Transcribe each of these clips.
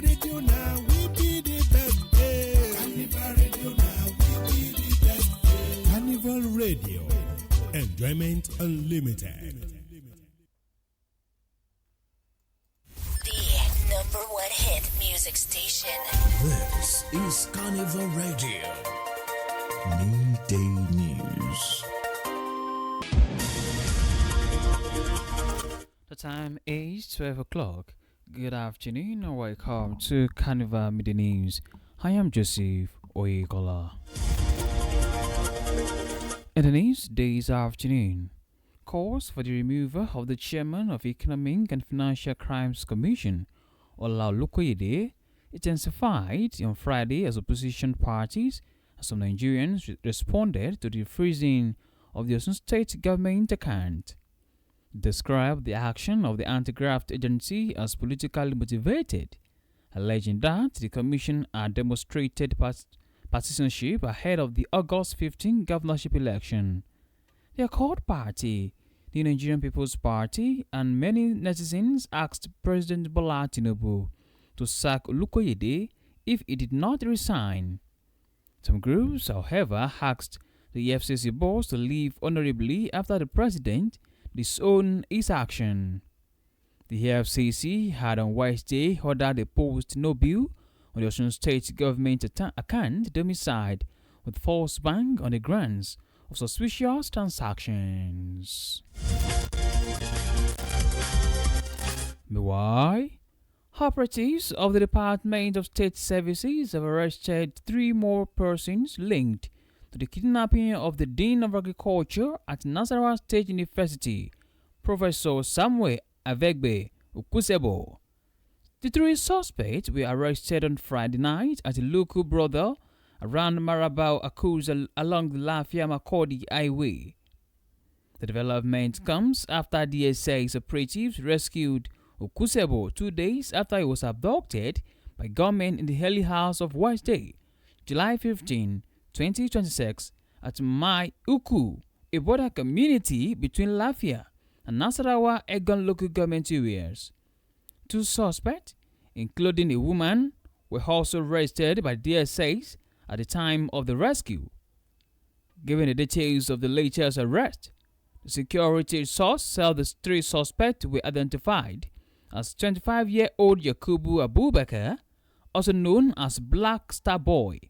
Radio now, we be the best. Carnival Radio now, we be the best. Carnival Radio, enjoyment unlimited. The number one hit music station. This is Carnival Radio. Midday News. The time is 12 o'clock. Good afternoon and welcome to Carnival Midday News. I am Joseph Oyekola. In the news this afternoon, calls for the removal of the chairman of Economic and Financial Crimes Commission, Ola Olukoyede, intensified on Friday as opposition parties and some Nigerians responded to the freezing of the Osun State government account. Described the action of the anti-graft agency as politically motivated, alleging that the commission had demonstrated partisanship ahead of the August 15 governorship election. The Accord Party, the Nigerian People's Party, and many netizens asked President Bola Tinubu to sack Olukoyede if he did not resign. Some groups, however, asked the FCC boss to leave honorably after the president disowned his action. The FCC had on Wednesday ordered a post-no bill on the Osun State government account domiciled with false bank on the grounds of suspicious transactions. Meanwhile, operatives of the Department of State Services have arrested 3 more persons linked to the kidnapping of the Dean of Agriculture at Nasarawa State University, Professor Samuel Avegbe Ukusebo. The 3 suspects were arrested on Friday night at a local brothel around Marabao Akuza along the Lafia-Makurdi Highway. The development comes after DSA's operatives rescued Ukusebo 2 days after he was abducted by gunmen in the early hours of Wednesday, July 15, 2026 at Mai Uku, a border community between Lafia and Nasarawa Egon local government areas. 2 suspects, including a woman, were also arrested by DSAs at the time of the rescue. Given the details of the latest arrest, the security source said the 3 suspects were identified as 25-year-old Yakubu Abubakar, also known as Black Star Boy,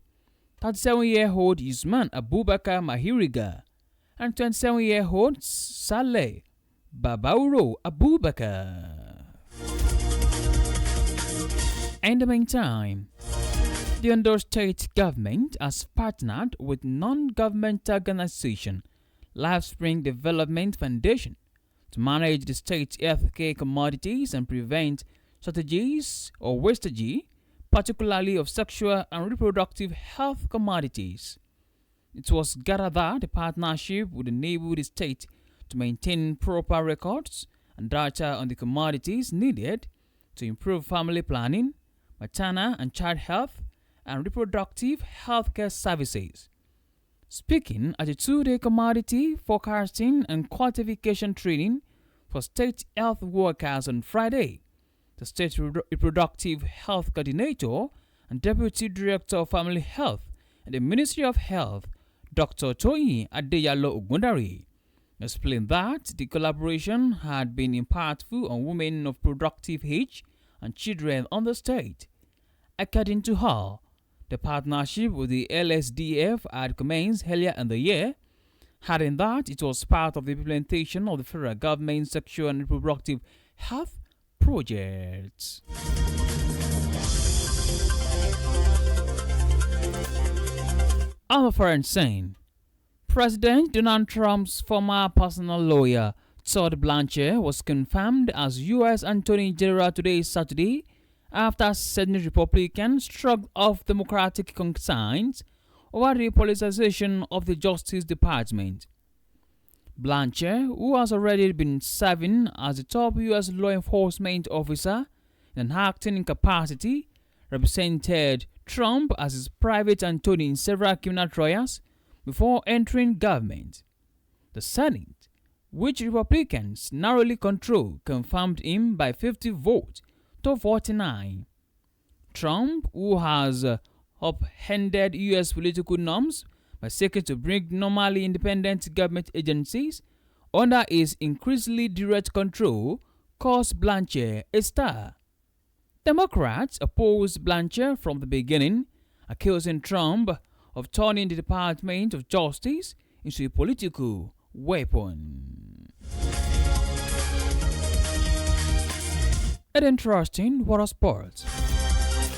37-year-old Usman Abubakar Mahiriga, and 27-year-old Saleh Babauro Abubakar. In the meantime, the Ondo State government has partnered with non-governmental organization Lifespring Development Foundation to manage the state's healthcare commodities and prevent shortages or wastage, particularly of sexual and reproductive health commodities. It was gathered that the partnership would enable the state to maintain proper records and data on the commodities needed to improve family planning, maternal and child health, and reproductive health care services. Speaking at a 2-day commodity forecasting and quantification training for state health workers on Friday, the State Reproductive Health Coordinator and Deputy Director of Family Health at the Ministry of Health, Dr. Toyi Adeyalo Ogundari, explained that the collaboration had been impactful on women of productive age and children on the state. According to her, the partnership with the LSDF had commenced earlier in the year, adding that it was part of the implementation of the federal government's sexual and reproductive health projects. On a foreign scene, President Donald Trump's former personal lawyer, Todd Blanchard, was confirmed as U.S. Attorney General today, Saturday, after Senate Republicans shrugged off Democratic concerns over the politicization of the Justice Department. Blanchard, who has already been serving as the top U.S. law enforcement officer in an acting capacity, represented Trump as his private attorney in several criminal trials before entering government. The Senate, which Republicans narrowly control, confirmed him by 50 votes to 49. Trump, who has upended U.S. political norms by seeking to bring normally independent government agencies under his increasingly direct control, calls Blanchard a star. Democrats opposed Blanchard from the beginning, accusing Trump of turning the Department of Justice into a political weapon. An interesting water sport.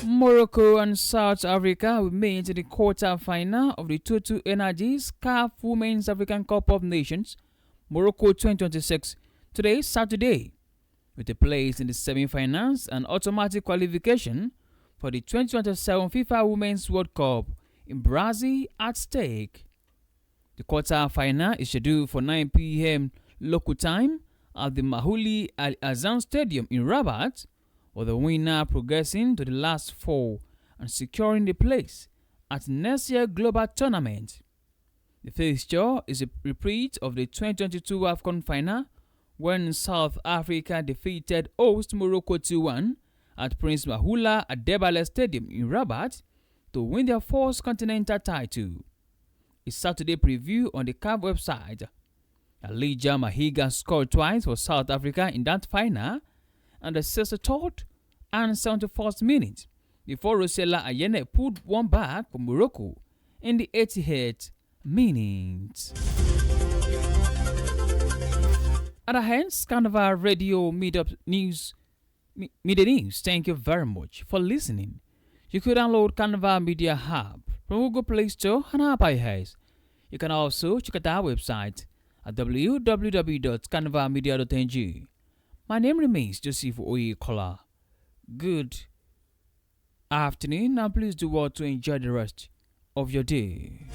Morocco and South Africa will meet in the quarter-final of the Total Energies CAF Women's African Cup of Nations, Morocco 2026, today, Saturday, with a place in the semi-finals and automatic qualification for the 2027 FIFA Women's World Cup in Brazil at stake. The quarter-final is scheduled for 9 p.m. local time at the Mahouli Al Azan Stadium in Rabat, with the winner progressing to the last four and securing the place at next year's global tournament. The fixture is a repeat of the 2022 AFCON final when South Africa defeated host Morocco 2-1 at Prince Mahoula Adebale Stadium in Rabat to win their fourth continental title. A Saturday preview on the CAF website. Elijah Mahiga scored twice for South Africa in that final and the 63rd and 71st minute before Rosella Ayene put one back for Morocco in the 88th minute. At the hands, Carnival Radio Media News. Thank you very much for listening. You could download Carnival Media Hub from Google Play Store and Apple iOS. You can also check out our website at www.carnivalmedia.ng. My name remains Joseph Oyekola. Good afternoon, and please do well to enjoy the rest of your day.